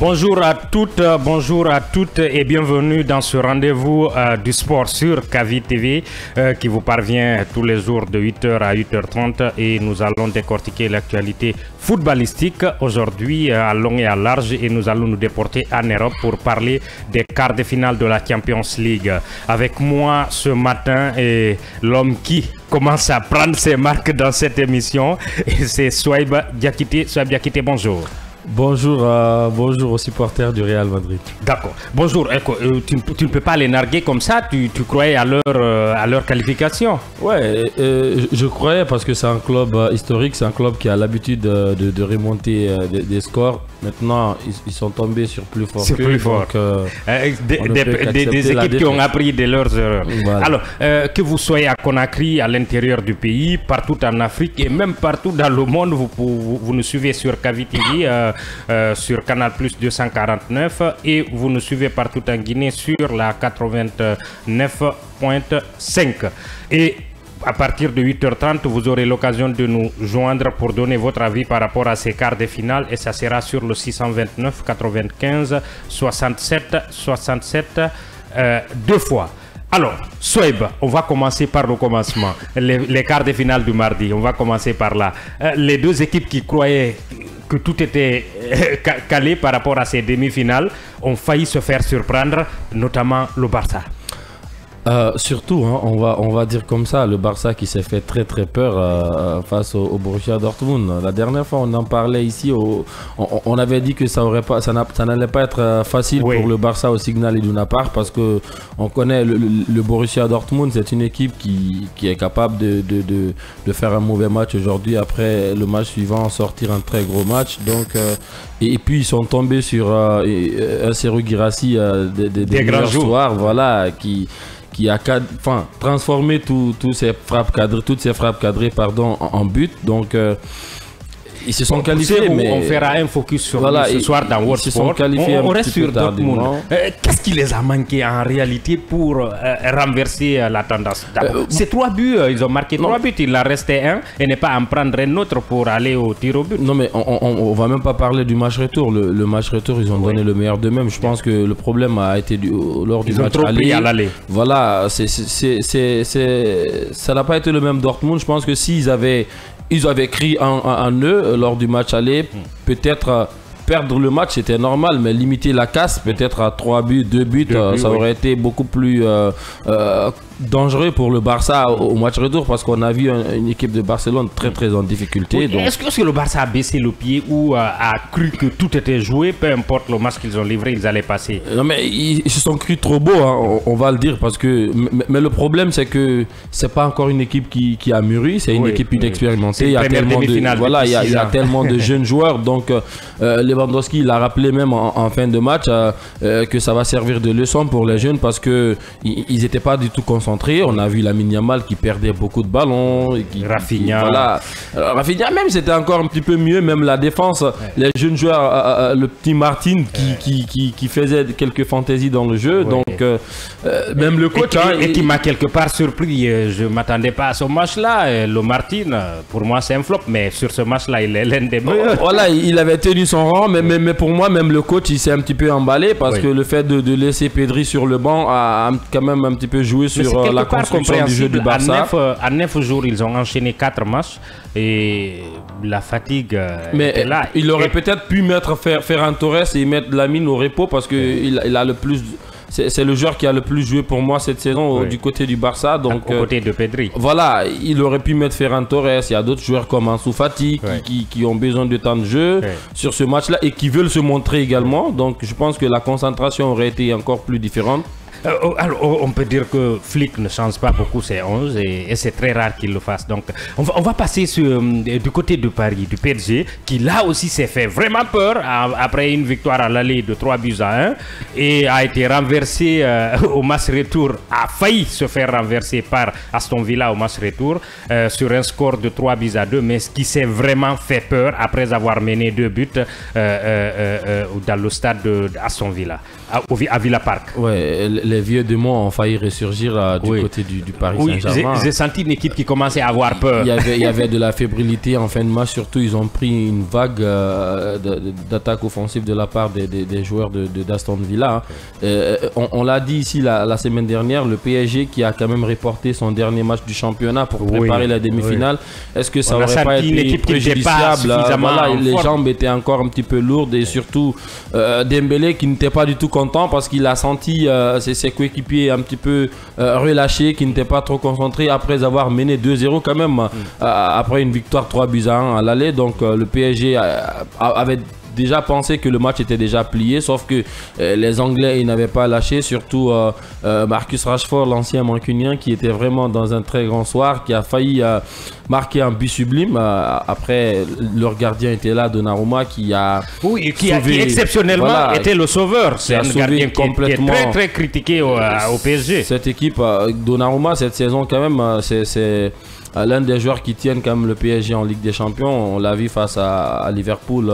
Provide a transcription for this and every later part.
Bonjour à toutes et bienvenue dans ce rendez-vous du sport sur Kavi TV qui vous parvient tous les jours de 8h à 8h30 et nous allons décortiquer l'actualité footballistique aujourd'hui à long et à large et nous allons nous déporter en Europe pour parler des quarts de finale de la Champions League. Avec moi ce matin et l'homme qui commence à prendre ses marques dans cette émission, c'est Souaib Diakité. Souaib Diakité, bonjour. Bonjour, bonjour aux supporters du Real Madrid. D'accord. Bonjour. Tu ne peux pas les narguer comme ça. Tu croyais à leur qualification? Ouais, je croyais parce que c'est un club historique, c'est un club qui a l'habitude de remonter des scores. Maintenant, ils sont tombés sur plus fort. C'est plus fort. Des équipes qui ont appris de leurs erreurs. Voilà. Alors, que vous soyez à Conakry, à l'intérieur du pays, partout en Afrique et même partout dans le monde, vous nous suivez sur Kavi TV. Sur Canal Plus 249 et vous nous suivez partout en Guinée sur la 89.5 et à partir de 8h30 vous aurez l'occasion de nous joindre pour donner votre avis par rapport à ces quarts de finale et ça sera sur le 629 95 67 67 deux fois. Alors, Souaib, on va commencer par le commencement. Les quarts de finale du mardi, on va commencer par là. Les deux équipes qui croyaient que tout était calé par rapport à ces demi-finales ont failli se faire surprendre, notamment le Barça. Surtout, hein, on va dire comme ça, le Barça qui s'est fait très peur face au Borussia Dortmund. La dernière fois, on en parlait ici, on avait dit que ça n'allait pas être facile pour le Barça au Signal Iduna Park parce que on connaît le Borussia Dortmund, c'est une équipe qui est capable de faire un mauvais match aujourd'hui, après le match suivant sortir un très gros match. Donc, et puis ils sont tombés sur un Serhou Guirassy des grands joueurs, voilà, qui a transformé toutes ces frappes cadrées en but. Donc ils se sont qualifiés, mais on fera un focus sur ce soir dans World Sport. On reste sur Dortmund. Qu'est-ce qui les a manqué en réalité pour renverser la tendance? Ces 3 buts, ils ont marqué 3 buts, il en restait un et ne pas en prendre un autre pour aller au tir au but. Non mais on va même pas parler du match retour. Le match retour, ils ont donné le meilleur d'eux-mêmes. Je pense que le problème a été lors du match aller. Voilà, ça n'a pas été le même Dortmund. Je pense que s'ils avaient crié en eux lors du match aller, peut-être perdre le match c'était normal, mais limiter la casse peut-être à 3 buts, 2 buts, ça aurait été beaucoup plus dangereux pour le Barça au match retour parce qu'on a vu une équipe de Barcelone très en difficulté. Oui, est-ce que le Barça a baissé le pied ou a cru que tout était joué, peu importe le match qu'ils ont livré, ils allaient passer? Non mais ils se sont cru trop beaux, hein, on va le dire, parce que mais le problème c'est que c'est pas encore une équipe qui a mûri, c'est une équipe inexpérimentée. Il y a tellement tellement de jeunes joueurs, donc Lewandowski il a rappelé même en fin de match que ça va servir de leçon pour les jeunes parce que ils n'étaient pas du tout concentrés. On a vu Lamine Yamal qui perdait beaucoup de ballons. Rafinha. Rafinha même c'était encore un petit peu mieux, même la défense. Les jeunes joueurs, le petit Martin qui faisait quelques fantaisies dans le jeu. Donc même le coach. Et qui m'a quelque part surpris. Je ne m'attendais pas à ce match-là. Le Martin, pour moi c'est un flop, mais sur ce match-là il est l'un des meilleurs. Voilà, il avait tenu son rang, mais pour moi même le coach il s'est un petit peu emballé parce que le fait de laisser Pedri sur le banc a quand même un petit peu joué sur la construction du jeu du Barça. À 9 jours, ils ont enchaîné 4 matchs et la fatigue était là. Il aurait peut-être pu mettre Ferran Torres et mettre Lamine au repos parce qu'il a le plus... C'est le joueur qui a le plus joué pour moi cette saison du côté du Barça. Donc, au côté de Pedri. Voilà, il aurait pu mettre Ferran Torres. Il y a d'autres joueurs comme Ansu Fati qui ont besoin de temps de jeu sur ce match-là et qui veulent se montrer également. Donc je pense que la concentration aurait été encore plus différente. Alors, on peut dire que Flick ne change pas beaucoup ses 11 et c'est très rare qu'il le fasse. Donc, on va passer du côté de Paris, du PSG, qui là aussi s'est fait vraiment peur après une victoire à l'aller de 3-1 et a été renversé au match retour, a failli se faire renverser par Aston Villa au match retour sur un score de 3-2, mais ce qui s'est vraiment fait peur après avoir mené 2 buts dans le stade d'Aston Villa, à Villa Park. Ouais, les vieux démons ont failli ressurgir du côté du Paris Saint-Germain. J'ai senti une équipe qui commençait à avoir peur. Il y avait de la fébrilité en fin de match. Surtout, ils ont pris une vague d'attaque offensive de la part des joueurs d'Aston Villa. On l'a dit ici la semaine dernière, le PSG qui a quand même reporté son dernier match du championnat pour préparer la demi-finale. Est-ce que ça n'aurait pas été préjudiciable? Les jambes étaient encore un petit peu lourdes et surtout Dembélé qui n'était pas du tout content parce qu'il a senti ses coéquipiers un petit peu relâchés, qui n'étaient pas trop concentrés après avoir mené 2-0 quand même après une victoire 3-1 à l'aller. Donc le PSG avait déjà pensé que le match était déjà plié, sauf que les Anglais ils n'avaient pas lâché, surtout Marcus Rashford, l'ancien mancunien, qui était vraiment dans un très grand soir, qui a failli marquer un but sublime. Après, leur gardien était là, Donnarumma, qui qui exceptionnellement était le sauveur. C'est un gardien qui est très très critiqué au PSG. Cette équipe, Donnarumma, cette saison quand même, c'est l'un des joueurs qui tiennent quand même le PSG en Ligue des Champions. On l'a vu face à Liverpool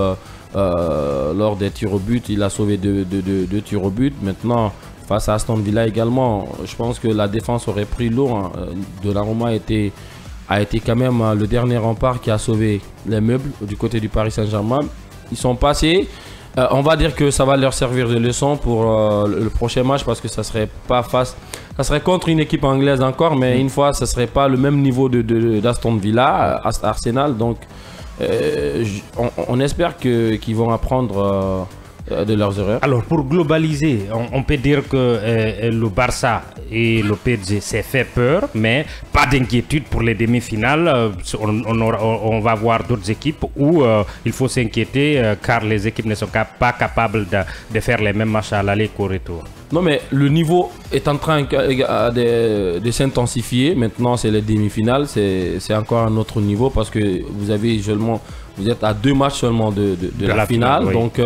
lors des tirs au but, il a sauvé deux tirs au but. Maintenant, face à Aston Villa également, je pense que la défense aurait pris lourd. Donnarumma a été quand même le dernier rempart qui a sauvé les meubles du côté du Paris Saint-Germain. Ils sont passés. On va dire que ça va leur servir de leçon pour le prochain match, parce que ça serait pas ça serait contre une équipe anglaise encore, mais une fois, ça serait pas le même niveau d'Aston Villa, Arsenal. Donc on espère qu'ils vont apprendre de leurs erreurs. Alors, pour globaliser, on peut dire que le Barça et le PSG s'est fait peur, mais pas d'inquiétude pour les demi-finales. On va voir d'autres équipes où il faut s'inquiéter car les équipes ne sont pas capables de faire les mêmes matchs à l'aller qu'au retour. Non, mais le niveau est en train de s'intensifier. Maintenant, c'est les demi-finales. C'est encore un autre niveau parce que vous êtes à 2 matchs seulement de la finale. Oui. Donc,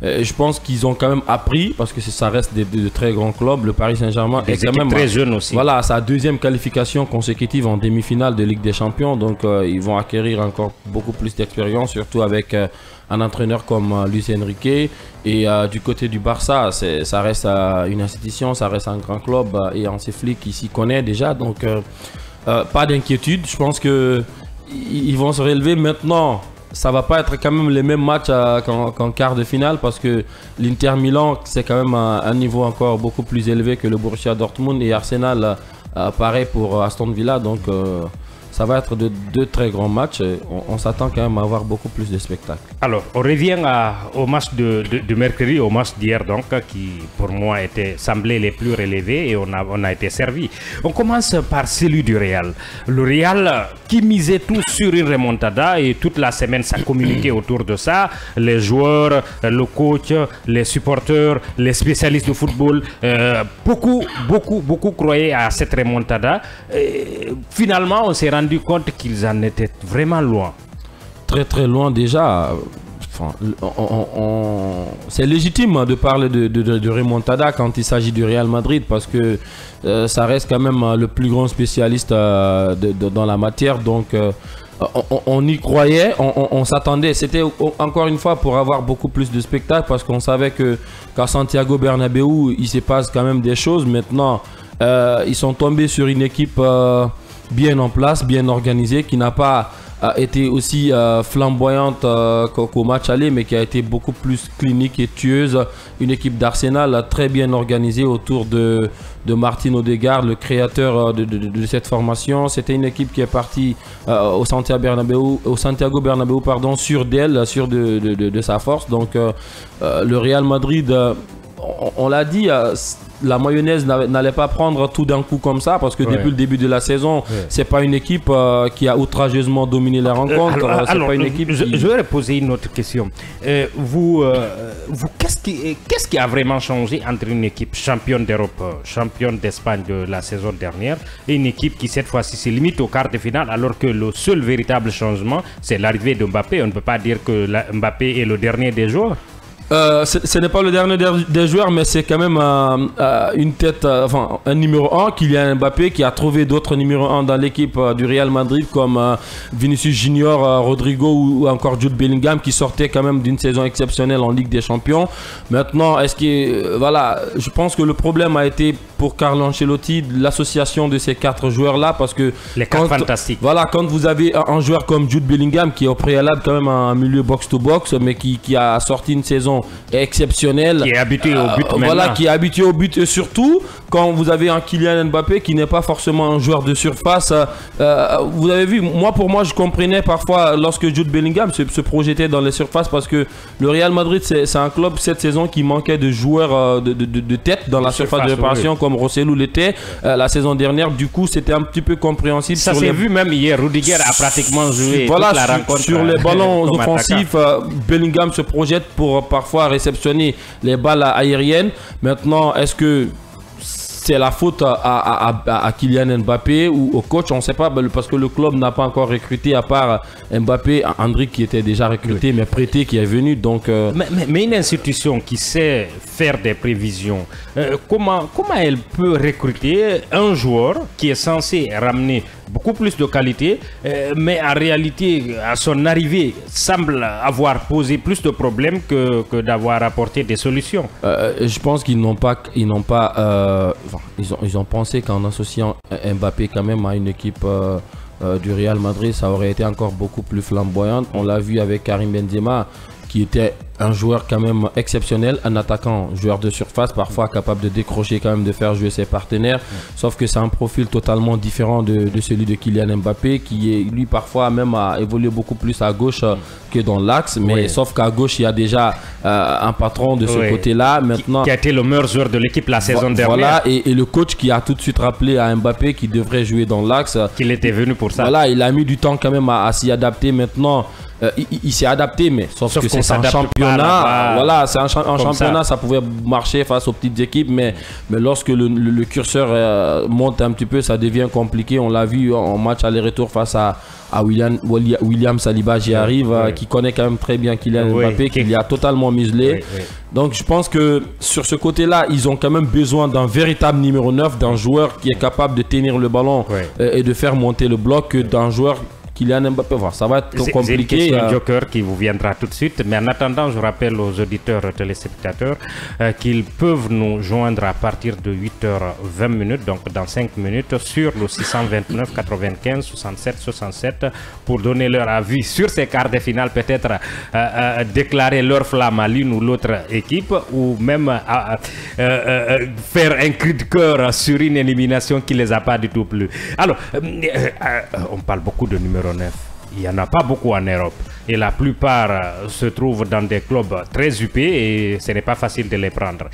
je pense qu'ils ont quand même appris, parce que ça reste de très grands clubs. Le Paris Saint-Germain est quand même très jeune aussi. Voilà, sa 2e qualification consécutive en demi-finale de Ligue des Champions. Donc, ils vont acquérir encore beaucoup plus d'expérience, surtout avec un entraîneur comme Luis Enrique. Et du côté du Barça, ça reste une institution, ça reste un grand club et Hansi Flick qui s'y connaît déjà. Donc, pas d'inquiétude. Je pense qu'ils vont se relever maintenant. Ça va pas être quand même les mêmes matchs qu'en quart de finale, parce que l'Inter Milan, c'est quand même un niveau encore beaucoup plus élevé que le Borussia Dortmund, et Arsenal, pareil pour Aston Villa. Donc ça va être deux très grands matchs. On s'attend quand même à avoir beaucoup plus de spectacles. Alors, on revient au match de mercredi, au match d'hier, donc, qui pour moi semblait les plus relevés, et on a été servi. On commence par celui du Real. Le Real qui misait tout sur une remontada, et toute la semaine ça communiquait autour de ça. Les joueurs, le coach, les supporters, les spécialistes de football, beaucoup croyaient à cette remontada. Et finalement, on s'est rendu compte qu'ils en étaient vraiment loin. Très très loin déjà. Enfin, c'est légitime de parler de remontada quand il s'agit du Real Madrid, parce que ça reste quand même le plus grand spécialiste dans la matière. Donc on y croyait, on s'attendait. C'était encore une fois pour avoir beaucoup plus de spectacles, parce qu'on savait qu'à Santiago Bernabéu il se passe quand même des choses. Maintenant ils sont tombés sur une équipe bien en place, bien organisée, qui n'a pas été aussi flamboyante qu'au match aller, mais qui a été beaucoup plus clinique et tueuse. Une équipe d'Arsenal très bien organisée autour de Martin Odegaard, le créateur de cette formation. C'était une équipe qui est partie au Santiago Bernabéu, sûre d'elle, sûre de sa force. Donc le Real Madrid, on l'a dit, la mayonnaise n'allait pas prendre tout d'un coup comme ça, parce que depuis le début de la saison, c'est pas une équipe qui a outrageusement dominé la rencontre. Pas une équipe je vais poser une autre question. Qu'est-ce qui a vraiment changé entre une équipe championne d'Europe, championne d'Espagne de la saison dernière, et une équipe qui cette fois-ci se limite au quart de finale, alors que le seul véritable changement, c'est l'arrivée de Mbappé? On ne peut pas dire que Mbappé est le dernier des joueurs. Ce n'est pas le dernier des joueurs, mais c'est quand même une tête, enfin un numéro 1, Kylian Mbappé, qui a trouvé d'autres numéros 1 dans l'équipe du Real Madrid, comme Vinicius Junior, Rodrigo ou encore Jude Bellingham, qui sortaient quand même d'une saison exceptionnelle en Ligue des Champions. Maintenant, est-ce que voilà, je pense que le problème a été pour Carlo Ancelotti l'association de ces 4 joueurs-là, parce que les 4 fantastiques. Voilà, quand vous avez un joueur comme Jude Bellingham, qui est au préalable quand même un milieu box-to-box, mais qui a sorti une saison exceptionnelle, qui est habitué au but voilà, qui est habitué au but, et surtout quand vous avez un Kylian Mbappé qui n'est pas forcément un joueur de surface. Vous avez vu, pour moi je comprenais parfois lorsque Jude Bellingham se projetait dans les surfaces, parce que le Real Madrid c'est un club cette saison qui manquait de joueurs de tête dans la surface de réparation, comme Rosselló l'était la saison dernière. Du coup c'était un petit peu compréhensible. Ça s'est vu même hier, Rudiger a pratiquement joué voilà, toute la rencontre sur les ballons offensifs. Bellingham se projette pour parfois réceptionner les balles aériennes. Maintenant, est-ce que c'est la faute à Kylian Mbappé ou au coach? On ne sait pas, parce que le club n'a pas encore recruté, à part Mbappé, Andriy qui était déjà recruté, mais prêté, qui est venu. Donc, mais une institution qui sait faire des prévisions, comment elle peut recruter un joueur qui est censé ramener beaucoup plus de qualité, mais en réalité, à son arrivée, semble avoir posé plus de problèmes que d'avoir apporté des solutions. Je pense qu'ils n'ont pas, ils ont pensé qu'en associant Mbappé quand même à une équipe du Real Madrid, ça aurait été encore beaucoup plus flamboyant. On l'a vu avec Karim Benzema, qui était un joueur quand même exceptionnel, un attaquant, joueur de surface, parfois capable de décrocher, quand même de faire jouer ses partenaires. Sauf que c'est un profil totalement différent de celui de Kylian Mbappé, qui est lui parfois même a évolué beaucoup plus à gauche que dans l'axe. Mais sauf qu'à gauche, il y a déjà un patron de ce côté-là. Maintenant, qui a été le meilleur joueur de l'équipe la saison dernière. Voilà, et le coach qui a tout de suite rappelé à Mbappé qu'il devrait jouer dans l'axe. Qu'il était venu pour ça. Voilà, il a mis du temps quand même à s'y adapter. Maintenant, il s'est adapté, mais sauf que c'est un championnat. Voilà, c'est un championnat, ça pouvait marcher face aux petites équipes, mais lorsque le curseur monte un petit peu, ça devient compliqué. On l'a vu en match aller-retour face à William Saliba, j'y arrive, qui connaît quand même très bien Kylian Mbappé, qui a totalement muselé. Donc je pense que sur ce côté-là, ils ont quand même besoin d'un véritable numéro 9, d'un joueur qui est capable de tenir le ballon et de faire monter le bloc, que d'un joueur Kylian Mbappé. Ça va être compliqué. C'est une question joker qui vous viendra tout de suite. Mais en attendant, je rappelle aux auditeurs et téléspectateurs qu'ils peuvent nous joindre à partir de 8h20, donc dans 5 minutes, sur le 629 95 67 67 pour donner leur avis sur ces quarts de finale, peut-être déclarer leur flamme à l'une ou l'autre équipe, ou même faire un cri de cœur sur une élimination qui ne les a pas du tout plu. Alors, on parle beaucoup de numéros 9. Il n'y en a pas beaucoup en Europe et la plupart se trouvent dans des clubs très huppés et ce n'est pas facile de les prendre.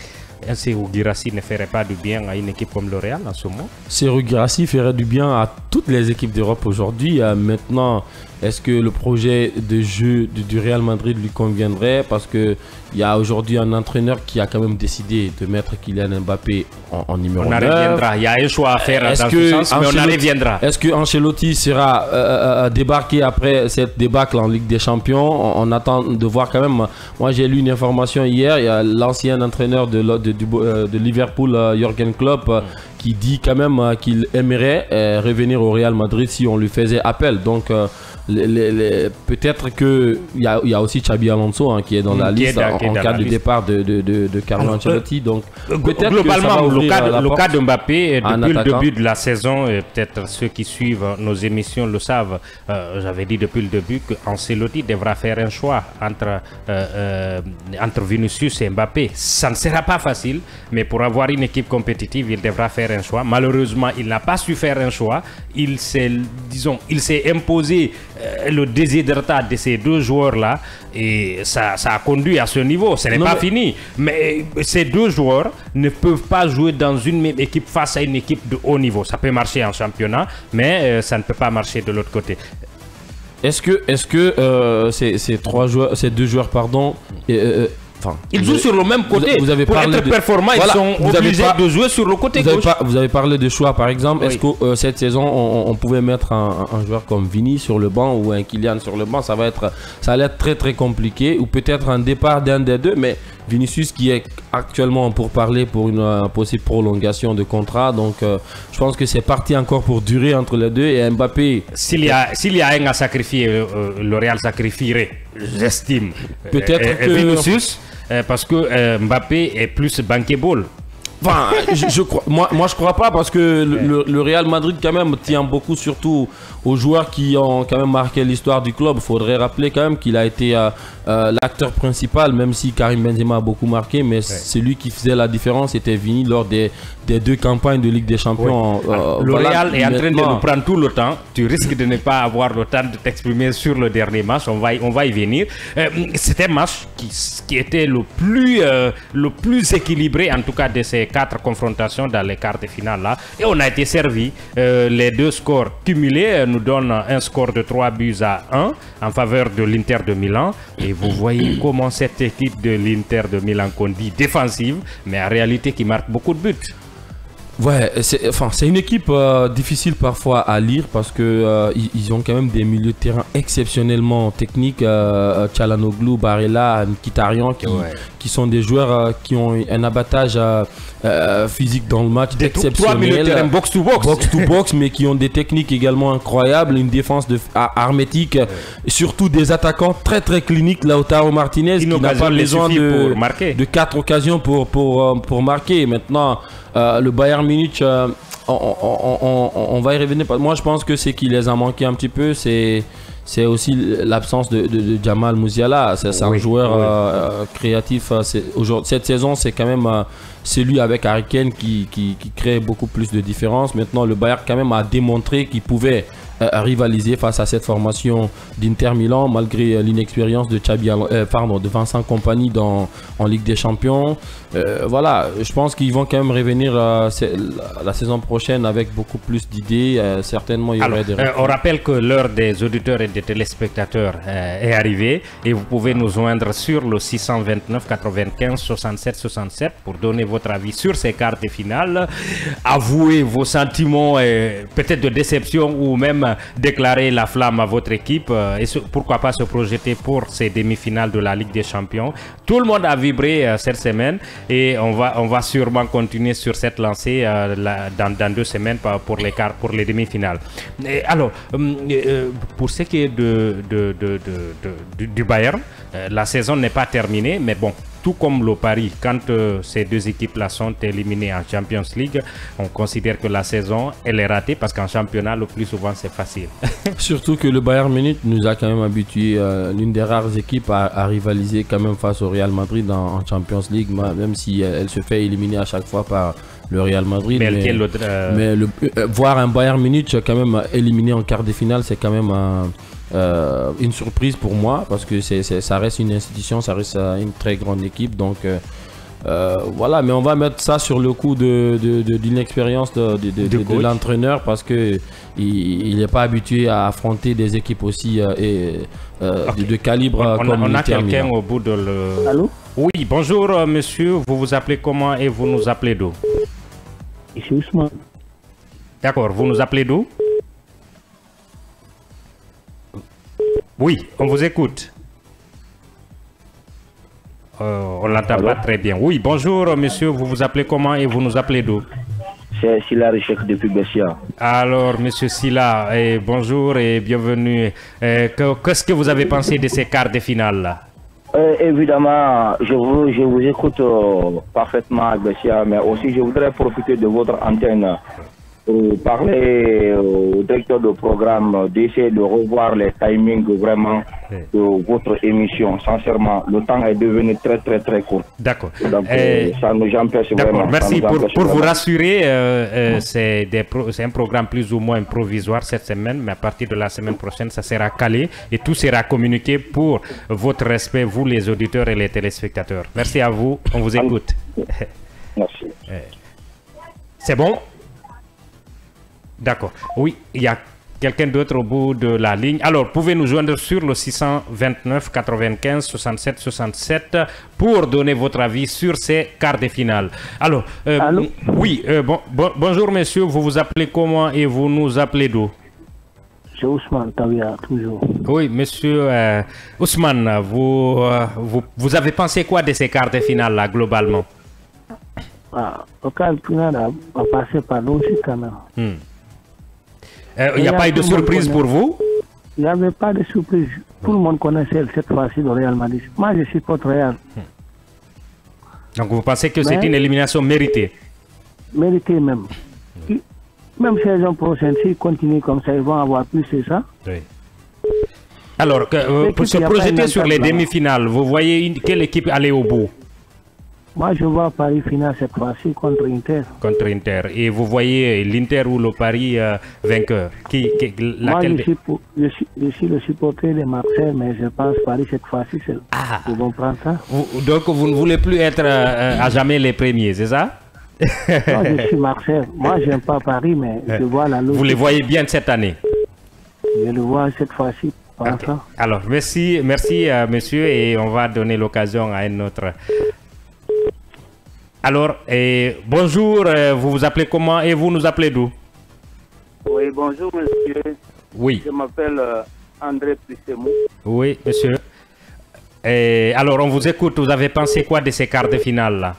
Serhou Guirassy ne ferait pas du bien à une équipe comme le Real en ce moment? Serhou Guirassy ferait du bien à toutes les équipes d'Europe aujourd'hui. Maintenant, est-ce que le projet de jeu du Real Madrid lui conviendrait? Parce qu'il y a aujourd'hui un entraîneur qui a quand même décidé de mettre Kylian Mbappé en numéro 9. On y reviendra. Il y a un choix à faire dans ce sens, mais on y reviendra. Est-ce que Ancelotti sera débarqué après cette débâcle en Ligue des Champions? On attend de voir quand même. Moi, j'ai lu une information hier. Il y a l'ancien entraîneur de Liverpool, Jürgen Klopp, qui dit quand même qu'il aimerait revenir au Real Madrid si on lui faisait appel. Donc, peut-être qu'il y a aussi Xabi Alonso qui est dans la liste en cas de départ de Carlo Ancelotti. Donc, globalement, le cas de Mbappé, depuis le début de la saison, et peut-être ceux qui suivent nos émissions le savent, j'avais dit depuis le début qu'Ancelotti devra faire un choix entre Vinicius et Mbappé. Ça ne sera pas facile, mais pour avoir une équipe compétitive, il devra faire un choix. Malheureusement, il n'a pas su faire un choix. Il s'est imposé le desiderata de ces deux joueurs-là et ça a conduit à ce niveau. Ce n'est pas fini. Mais ces deux joueurs ne peuvent pas jouer dans une même équipe face à une équipe de haut niveau. Ça peut marcher en championnat, mais ça ne peut pas marcher de l'autre côté. Est-ce que ces deux joueurs, Ils jouent sur le même côté. Vous avez pour parlé être performants, ils sont obligés de jouer sur le côté gauche. Vous avez parlé de choix, par exemple. Est-ce que cette saison, on pouvait mettre un joueur comme Vini sur le banc ou un Kylian sur le banc? Ça allait être très très compliqué. Ou peut-être un départ d'un des deux. Mais Vinicius qui est actuellement pour parler pour une possible prolongation de contrat. Donc je pense que c'est parti encore pour durer entre les deux. Et Mbappé... S'il y a un à sacrifier, le Real sacrifierait, j'estime. Peut-être que... Vinicius, parce que Mbappé est plus bankable. Enfin, moi je crois pas, parce que le Real Madrid quand même tient beaucoup surtout aux joueurs qui ont quand même marqué l'histoire du club. Il faudrait rappeler quand même qu'il a été l'acteur principal, même si Karim Benzema a beaucoup marqué, mais celui qui faisait la différence c'était Vini lors des deux campagnes de Ligue des Champions. Le Real est en train de nous prendre tout le temps. Tu risques de ne pas avoir le temps de t'exprimer sur le dernier match. On va y venir. C'était un match qui était le plus équilibré, en tout cas de ces 4 confrontations dans les quarts de finale là. Et on a été servi. Les 2 scores cumulés nous donnent un score de 3-1 en faveur de l'Inter de Milan. Et vous voyez comment cette équipe de l'Inter de Milan, qu'on dit défensive, mais en réalité qui marque beaucoup de buts. Ouais, c'est une équipe difficile parfois à lire, parce que ils ont quand même des milieux de terrain exceptionnellement techniques. Çalhanoğlu, Barella, Mkhitaryan qui sont des joueurs qui ont un abattage physique dans le match exceptionnel. 3 milieux de terrain box to box. Box to box, mais qui ont des techniques également incroyables, une défense hermétique, et surtout des attaquants très très cliniques. Lautaro Martinez qui n'a pas besoin de 4 occasions pour marquer. Maintenant, le Bayern Munich, on va y revenir. Moi je pense que c'est qui les a manqué un petit peu, c'est aussi l'absence de Jamal Musiala. C'est un joueur créatif. Cette saison, c'est quand même celui avec Harry Kane qui crée beaucoup plus de différence. Maintenant, le Bayern quand même a démontré qu'il pouvait rivaliser face à cette formation d'Inter Milan, malgré l'inexpérience de Vincent Kompany en Ligue des Champions. Voilà, je pense qu'ils vont quand même revenir la saison prochaine avec beaucoup plus d'idées. Certainement, il y aurait des... On rappelle que l'heure des auditeurs et des téléspectateurs est arrivée, et vous pouvez nous joindre sur le 629 95 67 67 pour donner votre avis sur ces quarts de finale, avouer vos sentiments peut-être de déception, ou même déclarer la flamme à votre équipe, et pourquoi pas se projeter pour ces demi-finales de la Ligue des Champions. Tout le monde a vibré cette semaine, et on va sûrement continuer sur cette lancée dans 2 semaines pour les demi-finales. Alors, pour ce qui est du Bayern, la saison n'est pas terminée, mais bon, tout comme le Paris, quand ces 2 équipes-là sont éliminées en Champions League, on considère que la saison, elle est ratée, parce qu'en championnat, le plus souvent, c'est facile. Surtout que le Bayern Munich nous a quand même habitué, l'une des rares équipes à rivaliser quand même face au Real Madrid en Champions League, même si elle se fait éliminer à chaque fois par le Real Madrid. Mais voir un Bayern Munich quand même éliminé en quart de finale, c'est quand même une surprise pour moi, parce que ça reste une institution, ça reste une très grande équipe. Donc voilà, mais on va mettre ça sur le coup d'une expérience de l'entraîneur, parce que il n'est pas habitué à affronter des équipes aussi de calibre comme on a quelqu'un au bout de le... Allô? Oui, bonjour monsieur, vous vous appelez comment et vous nous appelez d'où? Ici Ousmane. D'accord, vous nous appelez d'où? Oui, on vous écoute. On l'entend pas très bien. Oui, bonjour monsieur, vous vous appelez comment et vous nous appelez d'où? C'est Silla Richek depuis Bessia. Alors monsieur Silla, bonjour et bienvenue. Qu'est-ce que vous avez pensé de ces quarts de finale là? Évidemment, je vous écoute parfaitement à Bessia, mais aussi je voudrais profiter de votre antenne pour parler au directeur de programme, d'essayer de revoir les timings vraiment de votre émission. Sincèrement, le temps est devenu très très très court. D'accord. Donc ça nous empêche vraiment. Merci pour vous rassurer. C'est un programme plus ou moins provisoire cette semaine, mais à partir de la semaine prochaine, ça sera calé et tout sera communiqué pour votre respect, vous les auditeurs et les téléspectateurs. Merci à vous. On vous écoute. Merci. C'est bon? D'accord. Oui, il y a quelqu'un d'autre au bout de la ligne. Alors, pouvez nous joindre sur le 629 95 67 67 pour donner votre avis sur ces quarts de finale. Alors, oui, bonjour monsieur, vous vous appelez comment et vous nous appelez d'où? C'est Ousmane Tawia, toujours. Oui, monsieur Ousmane, vous avez pensé quoi de ces quarts de finale là, globalement? Le quart de finale a passé par nous aussi quand même. Il n'y a pas eu de surprise pour vous? Il n'y avait pas de surprise. Tout le monde connaissait cette fois-ci le Real Madrid. Moi, je supporte Real. Donc vous pensez que c'est une élimination méritée? Méritée même. Même saison prochaine, s'ils continuent comme ça, ils vont avoir plus, c'est ça? Oui. Alors, pour se projeter sur les demi-finales, vous voyez quelle équipe aller au bout? Moi, je vois Paris finale cette fois-ci contre Inter. Contre Inter. Et vous voyez l'Inter ou le Paris vainqueur? Moi, je suis le supporter de Marseille, mais je pense Paris cette fois-ci, ils vont prendre ça. Donc, vous ne voulez plus être à jamais les premiers, c'est ça? Non, je suis Marseille. Moi, je n'aime pas Paris, mais je vois la logique. Vous les voyez bien cette année? Je le vois cette fois-ci. Okay. Alors, merci monsieur, et on va donner l'occasion à un autre. Alors, bonjour, vous vous appelez comment et vous nous appelez d'où? Oui, bonjour monsieur. Oui. Je m'appelle André Pissemou. Oui, monsieur. Alors, on vous écoute, vous avez pensé quoi de ces quarts de finale là?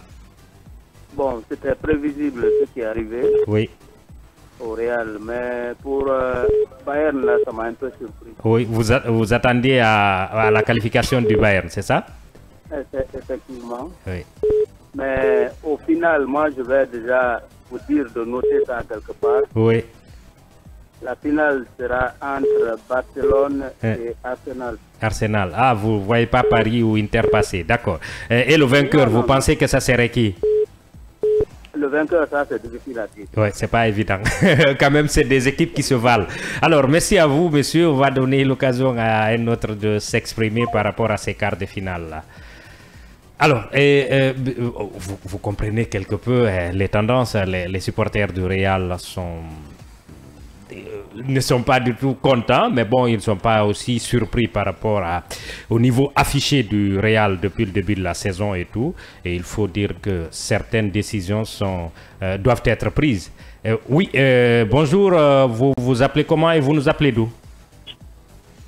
Bon, c'était prévisible ce qui est arrivé. Oui. Au Real, mais pour Bayern, là, ça m'a un peu surpris. Oui, vous attendiez à la qualification du Bayern, c'est ça? Effectivement. Oui. Mais au final, moi, je vais déjà vous dire de noter ça quelque part. Oui. La finale sera entre Barcelone et Arsenal. Arsenal. Ah, vous ne voyez pas Paris ou Inter passer, d'accord. Et le vainqueur, vous pensez que ça serait qui? Le vainqueur, ça, c'est difficile à dire. Oui, c'est pas évident. Quand même, c'est des équipes qui se valent. Alors, merci à vous, monsieur. On va donner l'occasion à un autre de s'exprimer par rapport à ces quarts de finale là. Alors, vous comprenez quelque peu les tendances. Les supporters du Real ne sont pas du tout contents, mais bon, ils ne sont pas aussi surpris par rapport au niveau affiché du Real depuis le début de la saison et tout. Et il faut dire que certaines décisions doivent être prises. Oui, bonjour, vous vous appelez comment et vous nous appelez d'où?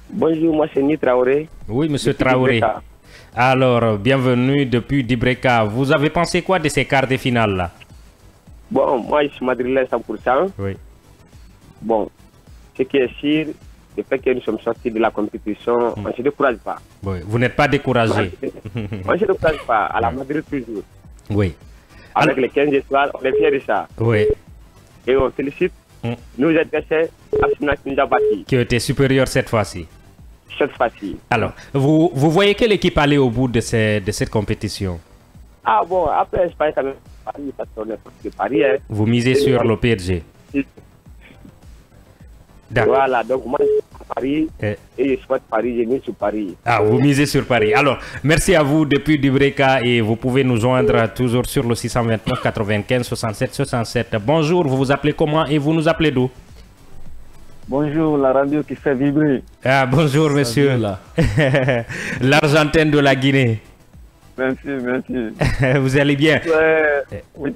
Bonjour, moi c'est Ni Traoré. Oui, monsieur Traoré. Alors, bienvenue depuis Dibreka. Vous avez pensé quoi de ces quarts de finale là? Bon, moi je suis madrilène 100%. Oui. Bon, ce qui est sûr, le fait que nous sommes sortis de la compétition, on ne se décourage pas. Oui. Vous n'êtes pas découragé? On ne se décourage pas, à la Madrid toujours. Oui. Avec les 15 étoiles, on est fiers de ça. Oui. Et on félicite nos adversaires Arsenal qui nous a battus. Qui ont été supérieurs cette fois-ci. Cette fois-ci. Alors, vous voyez quelle équipe aller au bout de cette compétition? Ah bon, après, je parle quand même Paris, parce qu'on est parce que Paris est... Vous misez sur le PSG? Voilà, donc moi je suis à Paris et je souhaite Paris, j'ai mis sur Paris. Ah, vous misez sur Paris. Alors, merci à vous depuis Dibreka et vous pouvez nous joindre toujours sur le 629 95 67 67. Bonjour, vous vous appelez comment et vous nous appelez d'où? Bonjour, la radio qui fait vibrer. Ah, bonjour monsieur. L'Argentine de la Guinée. Merci, merci. Vous allez bien? Oui.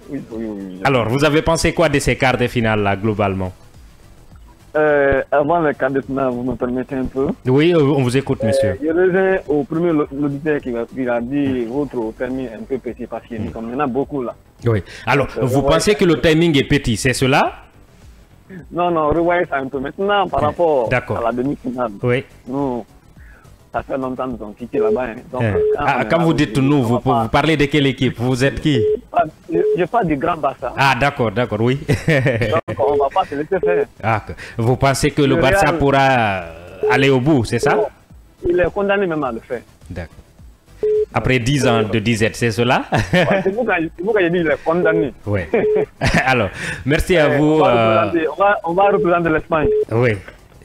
Alors, vous avez pensé quoi de ces quarts de finale là, globalement? Avant le quart de finale, vous me permettez un peu? Oui, on vous écoute, monsieur. Je reviens au premier auditeur qui a dit votre timing est un peu petit parce qu'il y en a beaucoup là. Oui. Alors, vous pensez que le timing est petit, c'est cela? Non, revoyez ça un peu maintenant par rapport à la demi-finale. Oui. Nous, ça fait longtemps que nous avons quitté là-bas. Quand vous dites nous, vous parlez de quelle équipe? Vous êtes qui? Je parle du Grand Barça. Ah, d'accord, oui. Donc, on ne va pas se laisser faire. Ah, vous pensez que le Barça pourra aller au bout, c'est ça? Il est condamné même à le faire. D'accord. Après 10 ans de disette, c'est cela? C'est vous quand j'ai dit qu'il est condamné. Oui. Alors, merci à vous. On va représenter l'Espagne. Oui.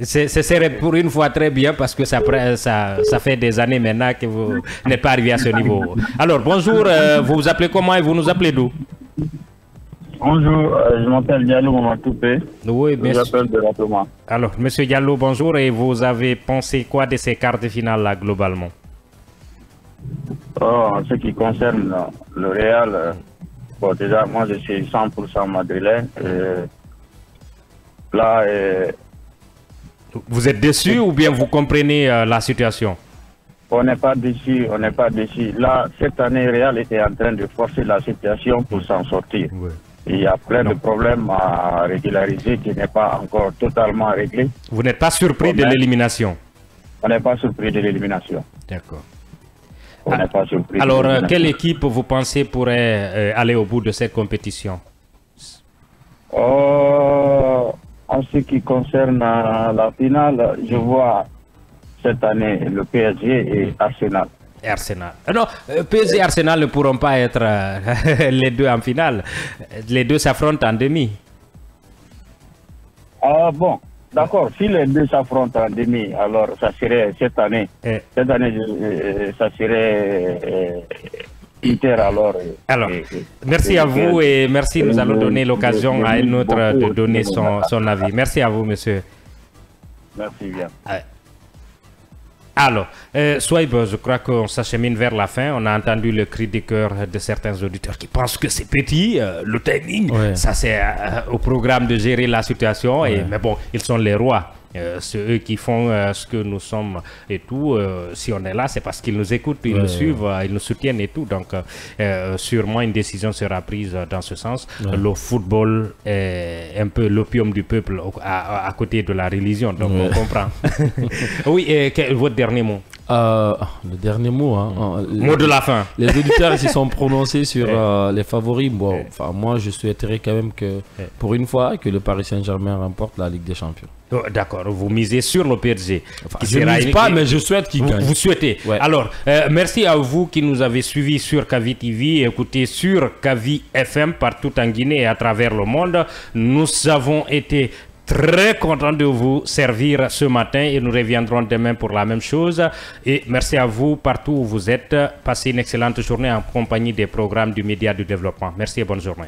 Ce serait pour une fois très bien parce que ça fait des années maintenant que vous n'êtes pas arrivé à ce niveau. Alors, bonjour, vous vous appelez comment et vous nous appelez d'où? Bonjour, je m'appelle Diallo Mamatoupé. Oui, je m'appelle de Raplement. Alors, monsieur Diallo, bonjour. Et vous avez pensé quoi de ces quarts de finale là, globalement? En ce qui concerne le Real, bon, déjà, moi je suis 100% madrilène. Là, vous êtes déçu ou bien vous comprenez la situation? On n'est pas déçu, on n'est pas déçu. Là, cette année, Real était en train de forcer la situation pour s'en sortir. Oui. Il y a plein de problèmes à régulariser qui n'est pas encore totalement réglé. Vous n'êtes pas surpris de l'élimination? On n'est pas surpris de l'élimination. D'accord. On n'est pas surpris. Alors, quelle équipe vous pensez pourrait aller au bout de cette compétition? En ce qui concerne la finale, je vois cette année le PSG et Arsenal. Arsenal. Non, PSG et Arsenal ne pourront pas être les deux en finale. Les deux s'affrontent en demi. Ah bon, d'accord. Si les deux s'affrontent en demi, alors ça serait cette année. Cette année, ça serait Inter alors. Alors, merci à vous et merci. Nous allons donner l'occasion à un autre de donner son avis. Merci à vous, monsieur. Merci bien. Alors, Souaib, je crois qu'on s'achemine vers la fin. On a entendu le cri du cœur de certains auditeurs qui pensent que c'est petit, le timing. Ça, c'est au programme de gérer la situation. Mais bon, ils sont les rois. C'est eux qui font ce que nous sommes et tout. Si on est là, c'est parce qu'ils nous écoutent, ils nous suivent, ils nous soutiennent et tout. Donc, sûrement, une décision sera prise dans ce sens. Le football est un peu l'opium du peuple à côté de la religion. Donc, on comprend. Oui, votre dernier mot? Le dernier mot, mot de la fin. Les auditeurs ils se sont prononcés sur les favoris. Bon, enfin, moi je souhaiterais quand même que pour une fois que le Paris Saint-Germain remporte la Ligue des Champions. D'accord, vous misez sur le PSG. Enfin, je ne mise pas, mais je souhaite qu'il gagne. Vous souhaitez. Alors, merci à vous qui nous avez suivis sur Kavi TV, écoutez sur Kavi FM partout en Guinée et à travers le monde. Nous avons été très content de vous servir ce matin et nous reviendrons demain pour la même chose. Et merci à vous partout où vous êtes. Passez une excellente journée en compagnie des programmes du Média du Développement. Merci et bonne journée.